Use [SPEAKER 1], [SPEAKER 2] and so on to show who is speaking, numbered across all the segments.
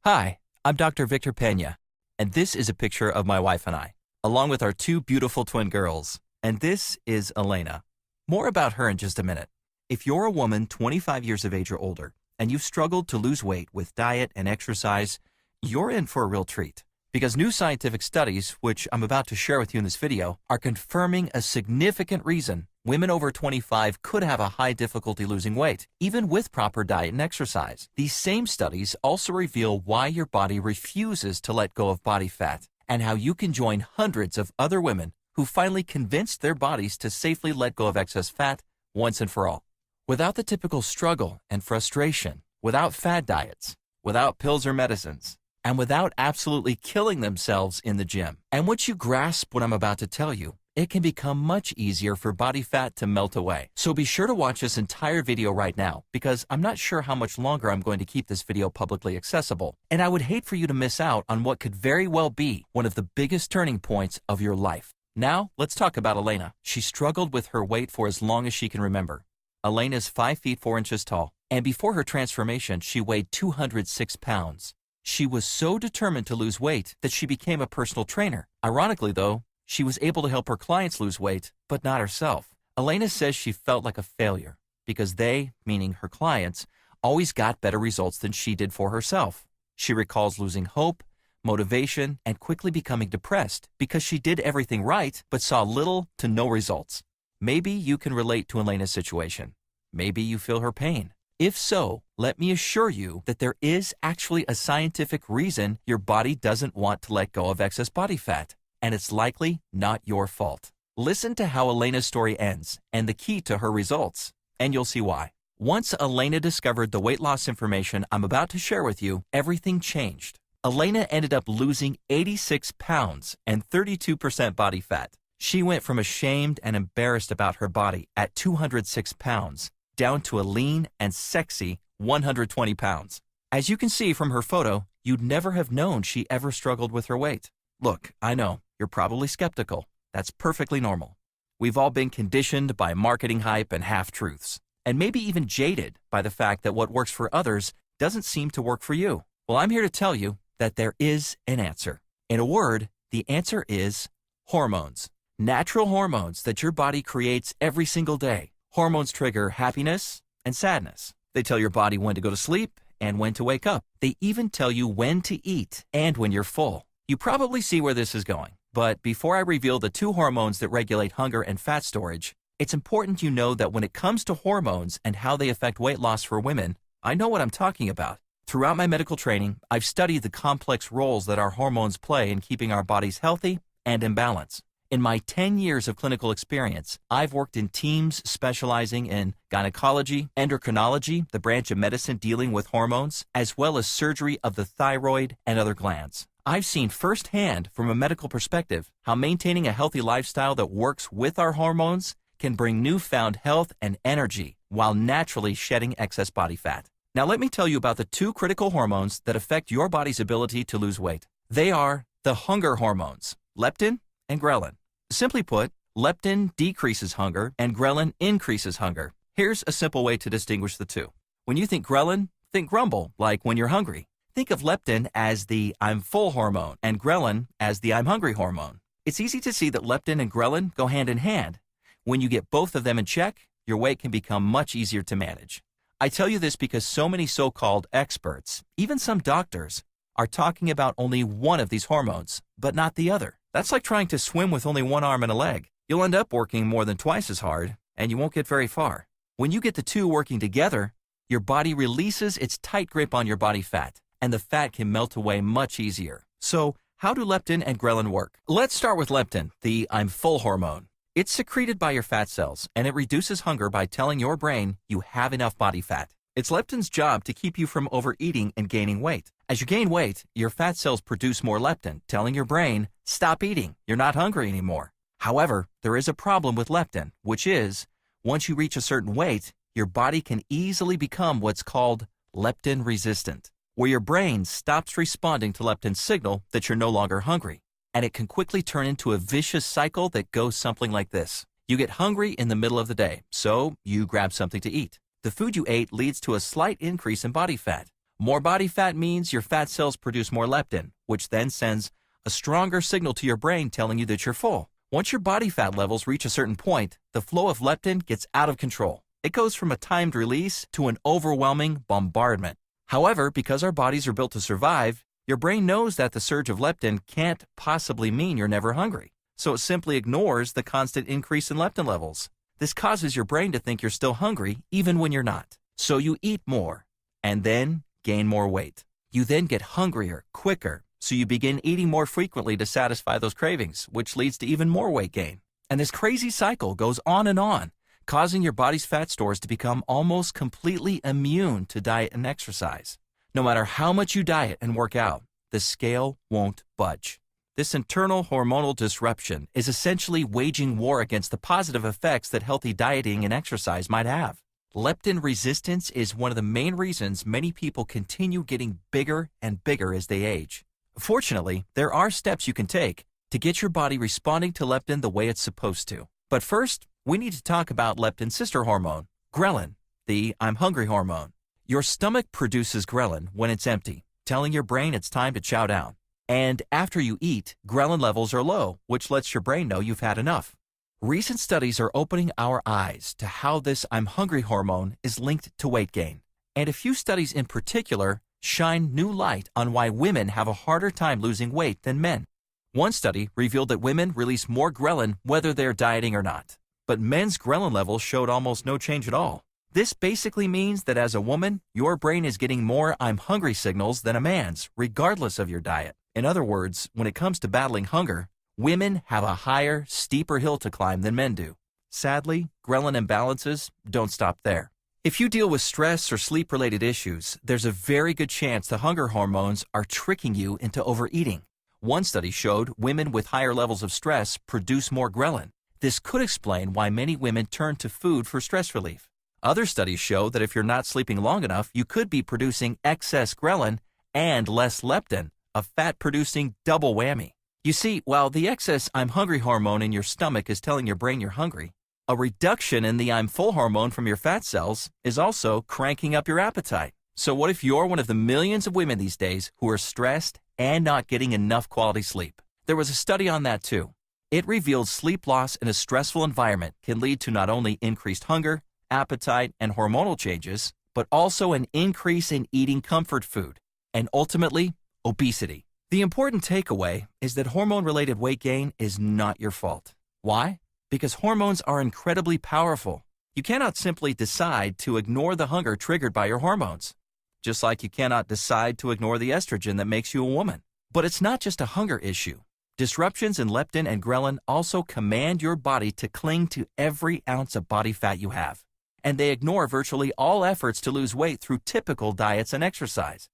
[SPEAKER 1] Hi, I'm Dr. Victor Pena, and this is a picture of my wife and I, along with our two beautiful twin girls. And this is Elena. More about her in just a minute. If you're a woman 25 years of age or older, and you've struggled to lose weight with diet and exercise, you're in for a real treat. Because new scientific studies, which I'm about to share with you in this video, are confirming a significant reason women over 25 could have a high difficulty losing weight, even with proper diet and exercise. These same studies also reveal why your body refuses to let go of body fat, and how you can join hundreds of other women who finally convinced their bodies to safely let go of excess fat once and for all. Without the typical struggle and frustration, without fad diets, without pills or medicines, and without absolutely killing themselves in the gym. And once you grasp what I'm about to tell you, it can become much easier for body fat to melt away. So be sure to watch this entire video right now, because I'm not sure how much longer I'm going to keep this video publicly accessible. And I would hate for you to miss out on what could very well be one of the biggest turning points of your life. Now, let's talk about Elena. She struggled with her weight for as long as she can remember. Elena is 5 feet 4 inches tall, and before her transformation, she weighed 206 pounds. She was so determined to lose weight that she became a personal trainer. Ironically, though, she was able to help her clients lose weight, but not herself. Elena says she felt like a failure because they, meaning her clients, always got better results than she did for herself. She recalls losing hope, motivation, and quickly becoming depressed because she did everything right but saw little to no results. Maybe you can relate to Elena's situation. Maybe you feel her pain. If so, let me assure you that there is actually a scientific reason your body doesn't want to let go of excess body fat, and it's likely not your fault. Listen to how Elena's story ends and the key to her results, and you'll see why. Once Elena discovered the weight loss information I'm about to share with you, everything changed. Elena ended up losing 86 pounds and 32% body fat. She went from ashamed and embarrassed about her body at 206 pounds down to a lean and sexy 120 pounds. As you can see from her photo, you'd never have known she ever struggled with her weight. Look, I know, you're probably skeptical. That's perfectly normal. We've all been conditioned by marketing hype and half-truths, and maybe even jaded by the fact that what works for others doesn't seem to work for you. Well, I'm here to tell you that there is an answer. In a word, the answer is hormones. Natural hormones that your body creates every single day. Hormones trigger happiness and sadness. They tell your body when to go to sleep and when to wake up. They even tell you when to eat and when you're full. You probably see where this is going, but before I reveal the two hormones that regulate hunger and fat storage, it's important you know that when it comes to hormones and how they affect weight loss for women, I know what I'm talking about. Throughout my medical training, I've studied the complex roles that our hormones play in keeping our bodies healthy and in balance. In my 10 years of clinical experience, I've worked in teams specializing in gynecology, endocrinology, the branch of medicine dealing with hormones, as well as surgery of the thyroid and other glands. I've seen firsthand from a medical perspective how maintaining a healthy lifestyle that works with our hormones can bring newfound health and energy while naturally shedding excess body fat. Now let me tell you about the two critical hormones that affect your body's ability to lose weight. They are the hunger hormones, leptin and ghrelin. Simply put, leptin decreases hunger and ghrelin increases hunger. Here's a simple way to distinguish the two. When you think ghrelin, think grumble, like when you're hungry. Think of leptin as the I'm full hormone and ghrelin as the I'm hungry hormone. It's easy to see that leptin and ghrelin go hand in hand. When you get both of them in check, your weight can become much easier to manage. I tell you this because so many so-called experts, even some doctors, are talking about only one of these hormones, but not the other. That's like trying to swim with only one arm and a leg. You'll end up working more than twice as hard, and you won't get very far. When you get the two working together, your body releases its tight grip on your body fat, and the fat can melt away much easier. So, how do leptin and ghrelin work? Let's start with leptin, the I'm full hormone. It's secreted by your fat cells, and it reduces hunger by telling your brain you have enough body fat. It's leptin's job to keep you from overeating and gaining weight. As you gain weight, your fat cells produce more leptin, telling your brain, stop eating, you're not hungry anymore. However, there is a problem with leptin, which is, once you reach a certain weight, your body can easily become what's called leptin resistant, where your brain stops responding to leptin's signal that you're no longer hungry. And it can quickly turn into a vicious cycle that goes something like this. You get hungry in the middle of the day, so you grab something to eat. The food you ate leads to a slight increase in body fat. More body fat means your fat cells produce more leptin, which then sends a stronger signal to your brain telling you that you're full. Once your body fat levels reach a certain point, the flow of leptin gets out of control. It goes from a timed release to an overwhelming bombardment. However, because our bodies are built to survive, your brain knows that the surge of leptin can't possibly mean you're never hungry. So it simply ignores the constant increase in leptin levels. This causes your brain to think you're still hungry even when you're not. So you eat more and then gain more weight. You then get hungrier quicker, so you begin eating more frequently to satisfy those cravings, which leads to even more weight gain. And this crazy cycle goes on, causing your body's fat stores to become almost completely immune to diet and exercise. No matter how much you diet and work out, the scale won't budge. This internal hormonal disruption is essentially waging war against the positive effects that healthy dieting and exercise might have. Leptin resistance is one of the main reasons many people continue getting bigger and bigger as they age. Fortunately, there are steps you can take to get your body responding to leptin the way it's supposed to. But first, we need to talk about leptin's sister hormone, ghrelin, the I'm hungry hormone. Your stomach produces ghrelin when it's empty, telling your brain it's time to chow down. And after you eat, ghrelin levels are low, which lets your brain know you've had enough. Recent studies are opening our eyes to how this I'm hungry hormone is linked to weight gain. And a few studies in particular shine new light on why women have a harder time losing weight than men. One study revealed that women release more ghrelin whether they're dieting or not. But men's ghrelin levels showed almost no change at all. This basically means that as a woman, your brain is getting more I'm hungry signals than a man's, regardless of your diet. In other words, when it comes to battling hunger, women have a higher, steeper hill to climb than men do. Sadly, ghrelin imbalances don't stop there. If you deal with stress or sleep-related issues, there's a very good chance the hunger hormones are tricking you into overeating. One study showed women with higher levels of stress produce more ghrelin. This could explain why many women turn to food for stress relief. Other studies show that if you're not sleeping long enough, you could be producing excess ghrelin and less leptin, a fat-producing double whammy. You see, while the excess I'm hungry hormone in your stomach is telling your brain you're hungry, a reduction in the I'm full hormone from your fat cells is also cranking up your appetite. So what if you're one of the millions of women these days who are stressed and not getting enough quality sleep? There was a study on that too. It revealed sleep loss in a stressful environment can lead to not only increased hunger, appetite, and hormonal changes, but also an increase in eating comfort food, and ultimately, obesity. The important takeaway is that hormone-related weight gain is not your fault. Why? Because hormones are incredibly powerful. You cannot simply decide to ignore the hunger triggered by your hormones, just like you cannot decide to ignore the estrogen that makes you a woman. But it's not just a hunger issue. Disruptions in leptin and ghrelin also command your body to cling to every ounce of body fat you have, and they ignore virtually all efforts to lose weight through typical diets and exercise.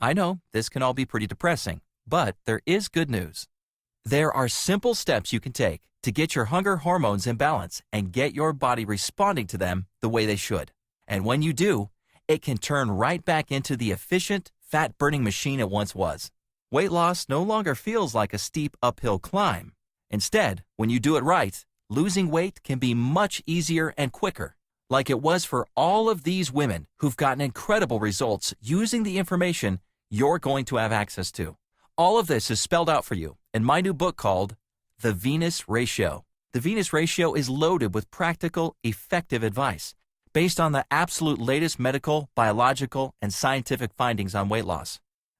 [SPEAKER 1] I know this can all be pretty depressing, but there is good news. There are simple steps you can take to get your hunger hormones in balance and get your body responding to them the way they should. And when you do, it can turn right back into the efficient, fat-burning machine it once was. Weight loss no longer feels like a steep uphill climb. Instead, when you do it right, losing weight can be much easier and quicker, like it was for all of these women who've gotten incredible results using the information you're going to have access to. All of this is spelled out for you in my new book called The Venus Ratio. The Venus Ratio is loaded with practical, effective advice based on the absolute latest medical, biological, and scientific findings on weight loss.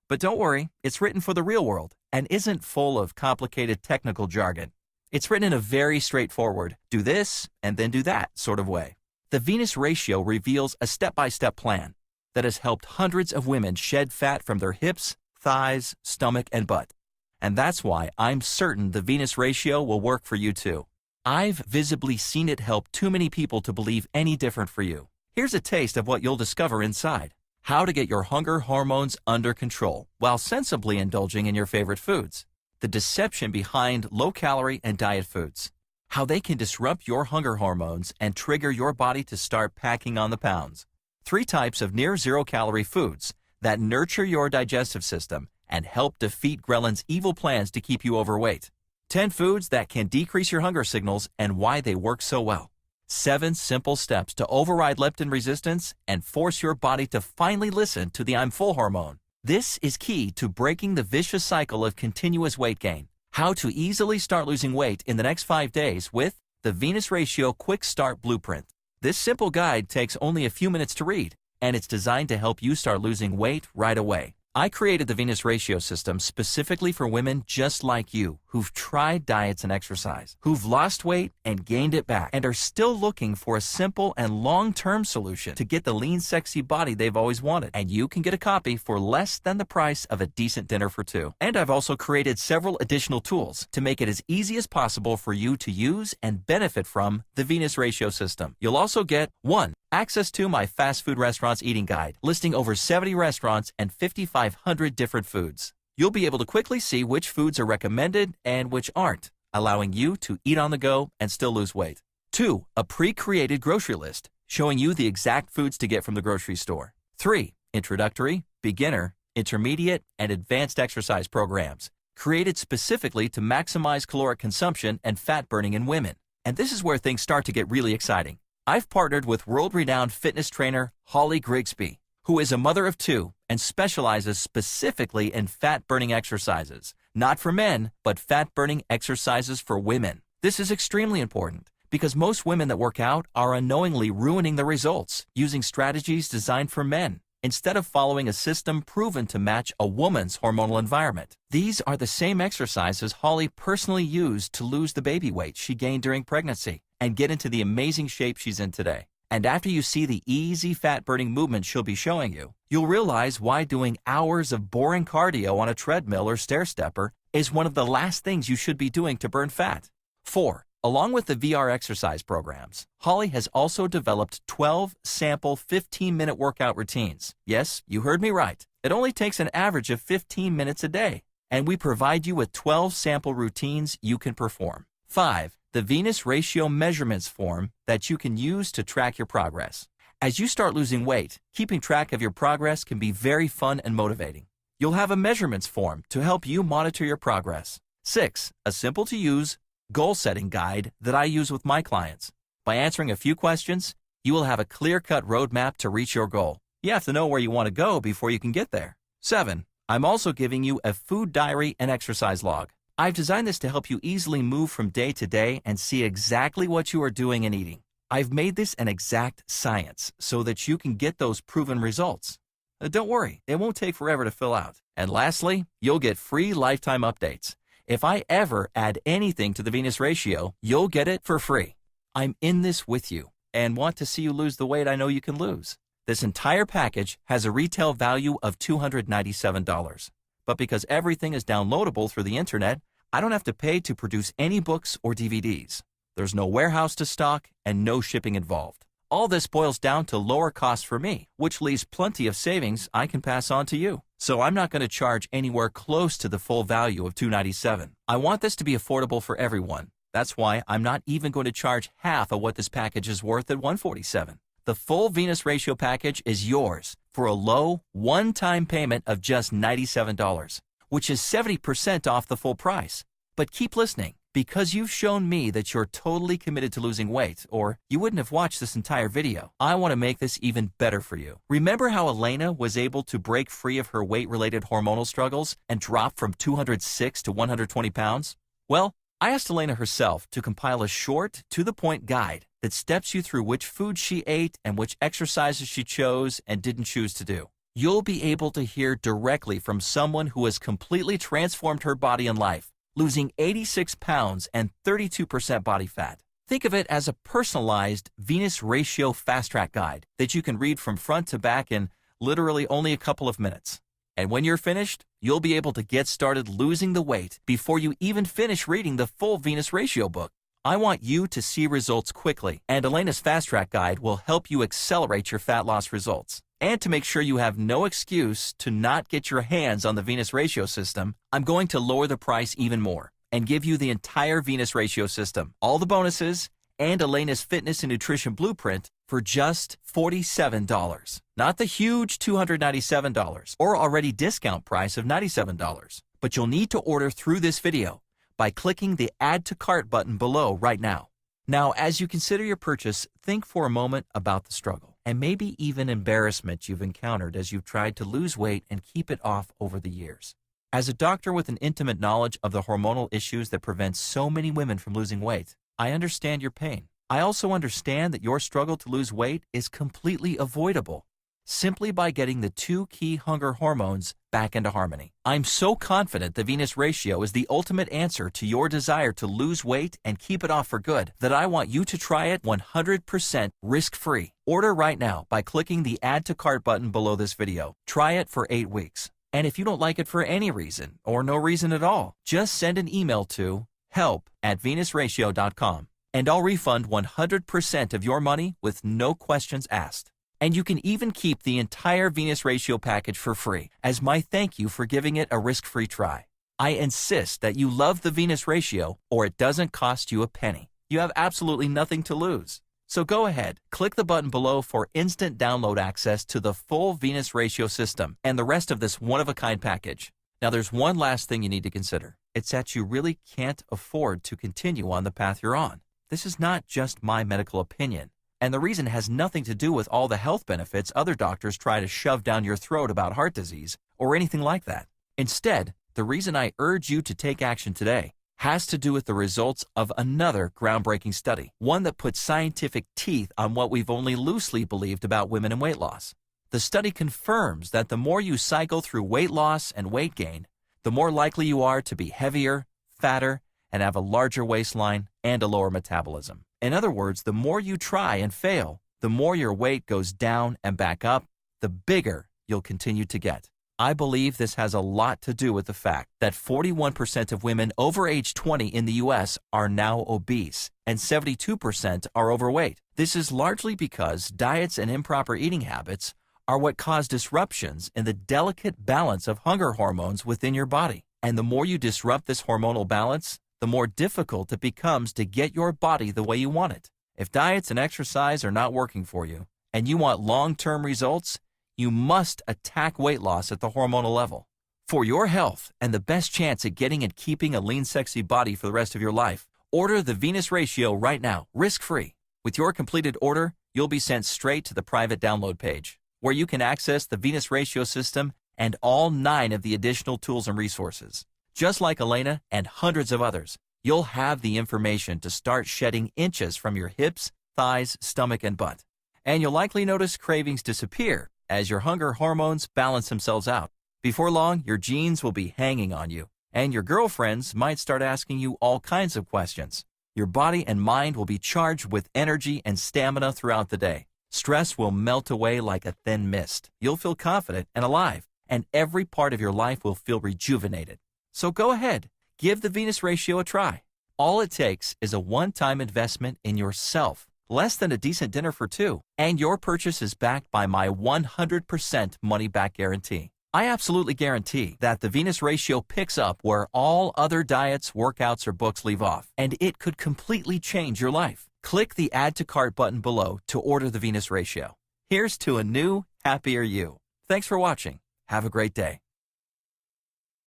[SPEAKER 1] But don't worry, it's written for the real world and isn't full of complicated technical jargon. It's written in a very straightforward, do this and then do that sort of way. The Venus Ratio reveals a step-by-step plan that has helped hundreds of women shed fat from their hips, thighs, stomach, and butt. And that's why I'm certain the Venus Ratio will work for you too. I've visibly seen it help too many people to believe any different for you. Here's a taste of what you'll discover inside. How to get your hunger hormones under control while sensibly indulging in your favorite foods. The deception behind low-calorie and diet foods. How they can disrupt your hunger hormones and trigger your body to start packing on the pounds. 3 types of near-zero-calorie foods that nurture your digestive system and help defeat ghrelin's evil plans to keep you overweight. 10 foods that can decrease your hunger signals and why they work so well. 7 simple steps to override leptin resistance and force your body to finally listen to the I'm full hormone. This is key to breaking the vicious cycle of continuous weight gain. How to easily start losing weight in the next 5 days with the Venus Ratio Quick Start Blueprint. This simple guide takes only a few minutes to read, and it's designed to help you start losing weight right away. I created the Venus Ratio system specifically for women just like you who've tried diets and exercise, who've lost weight and gained it back, and are still looking for a simple and long-term solution to get the lean, sexy body they've always wanted. And you can get a copy for less than the price of a decent dinner for 2. And I've also created several additional tools to make it as easy as possible for you to use and benefit from the Venus Ratio system. You'll also get 1. Access to my fast food restaurants eating guide, listing over 70 restaurants and 5,500 different foods. You'll be able to quickly see which foods are recommended and which aren't, allowing you to eat on the go and still lose weight. 2. A pre-created grocery list, showing you the exact foods to get from the grocery store. 3. Introductory, beginner, intermediate, and advanced exercise programs, created specifically to maximize caloric consumption and fat burning in women. And this is where things start to get really exciting. I've partnered with world-renowned fitness trainer Holly Grigsby, who is a mother of 2 and specializes specifically in fat-burning exercises. Not for men, but fat-burning exercises for women. This is extremely important because most women that work out are unknowingly ruining the results using strategies designed for men instead of following a system proven to match a woman's hormonal environment. These are the same exercises Holly personally used to lose the baby weight she gained during pregnancy and get into the amazing shape she's in today. And after you see the easy fat-burning movements she'll be showing you, you'll realize why doing hours of boring cardio on a treadmill or stair-stepper is one of the last things you should be doing to burn fat. 4. Along with the VR exercise programs, Holly has also developed 12 sample 15-minute workout routines. Yes, you heard me right. It only takes an average of 15 minutes a day, and we provide you with 12 sample routines you can perform. 5. The Venus Ratio Measurements form that you can use to track your progress. As you start losing weight, keeping track of your progress can be very fun and motivating. You'll have a measurements form to help you monitor your progress. 6. A simple-to-use goal-setting guide that I use with my clients. By answering a few questions, you will have a clear-cut roadmap to reach your goal. You have to know where you want to go before you can get there. 7. I'm also giving you a food diary and exercise log. I've designed this to help you easily move from day to day and see exactly what you are doing and eating. I've made this an exact science so that you can get those proven results. Don't worry, it won't take forever to fill out. And lastly, you'll get free lifetime updates. If I ever add anything to the Venus Ratio, you'll get it for free. I'm in this with you and want to see you lose the weight I know you can lose. This entire package has a retail value of $297. But because everything is downloadable through the internet, I don't have to pay to produce any books or DVDs. There's no warehouse to stock and no shipping involved. All this boils down to lower costs for me, which leaves plenty of savings I can pass on to you. So I'm not going to charge anywhere close to the full value of $297. I want this to be affordable for everyone. That's why I'm not even going to charge half of what this package is worth at $147. The full Venus Ratio package is yours for a low, one-time payment of just $97, which is 70% off the full price. But keep listening, because you've shown me that you're totally committed to losing weight, or you wouldn't have watched this entire video. I want to make this even better for you. Remember how Elena was able to break free of her weight-related hormonal struggles and drop from 206 to 120 pounds? Well, I asked Elena herself to compile a short, to-the-point guide that steps you through which food she ate and which exercises she chose and didn't choose to do. You'll be able to hear directly from someone who has completely transformed her body and life, losing 86 pounds and 32% body fat. Think of it as a personalized Venus Ratio Fast Track guide that you can read from front to back in literally only a couple of minutes. And when you're finished, you'll be able to get started losing the weight before you even finish reading the full Venus Ratio book. I want you to see results quickly, and Elena's Fast Track Guide will help you accelerate your fat loss results. And to make sure you have no excuse to not get your hands on the Venus Ratio system, I'm going to lower the price even more and give you the entire Venus Ratio system, all the bonuses, and Elena's Fitness and Nutrition Blueprint for just $47. Not the huge $297 or already discount price of $97. But you'll need to order through this video by clicking the Add to Cart button below right now. Now, as you consider your purchase, think for a moment about the struggle and maybe even embarrassment you've encountered as you've tried to lose weight and keep it off over the years. As a doctor with an intimate knowledge of the hormonal issues that prevent so many women from losing weight, I understand your pain. I also understand that your struggle to lose weight is completely avoidable simply by getting the two key hunger hormones back into harmony. I'm so confident the Venus Ratio is the ultimate answer to your desire to lose weight and keep it off for good that I want you to try it 100% risk-free. Order right now by clicking the Add to Cart button below this video. Try it for 8 weeks. And if you don't like it for any reason or no reason at all, just send an email to help@venusratio.com and I'll refund 100% of your money with no questions asked. And you can even keep the entire Venus Ratio package for free as my thank you for giving it a risk-free try. I insist that you love the Venus Ratio or it doesn't cost you a penny. You have absolutely nothing to lose. So go ahead, click the button below for instant download access to the full Venus Ratio system and the rest of this one-of-a-kind package. Now there's one last thing you need to consider. It's that you really can't afford to continue on the path you're on. This is not just my medical opinion. And the reason has nothing to do with all the health benefits other doctors try to shove down your throat about heart disease or anything like that. Instead, the reason I urge you to take action today has to do with the results of another groundbreaking study, one that puts scientific teeth on what we've only loosely believed about women and weight loss. The study confirms that the more you cycle through weight loss and weight gain, the more likely you are to be heavier, fatter, and have a larger waistline and a lower metabolism. In other words, the more you try and fail, the more your weight goes down and back up, the bigger you'll continue to get. I believe this has a lot to do with the fact that 41% of women over age 20 in the U.S. are now obese and 72% are overweight. This is largely because diets and improper eating habits are what cause disruptions in the delicate balance of hunger hormones within your body. And the more you disrupt this hormonal balance, the more difficult it becomes to get your body the way you want it. If diets and exercise are not working for you, and you want long-term results, you must attack weight loss at the hormonal level. For your health and the best chance at getting and keeping a lean, sexy body for the rest of your life, order the Venus Ratio right now, risk-free. With your completed order, you'll be sent straight to the private download page, where you can access the Venus Ratio system and all 9 of the additional tools and resources. Just like Elena and hundreds of others, you'll have the information to start shedding inches from your hips, thighs, stomach, and butt. And you'll likely notice cravings disappear as your hunger hormones balance themselves out. Before long, your jeans will be hanging on you, and your girlfriends might start asking you all kinds of questions. Your body and mind will be charged with energy and stamina throughout the day. Stress will melt away like a thin mist. You'll feel confident and alive, and every part of your life will feel rejuvenated. So go ahead, give the Venus Ratio a try. All it takes is a one-time investment in yourself, less than a decent dinner for 2, and your purchase is backed by my 100% money-back guarantee. I absolutely guarantee that the Venus Ratio picks up where all other diets, workouts, or books leave off, and it could completely change your life. Click the Add to Cart button below to order the Venus Ratio. Here's to a new, happier you. Thanks for watching. Have a great day.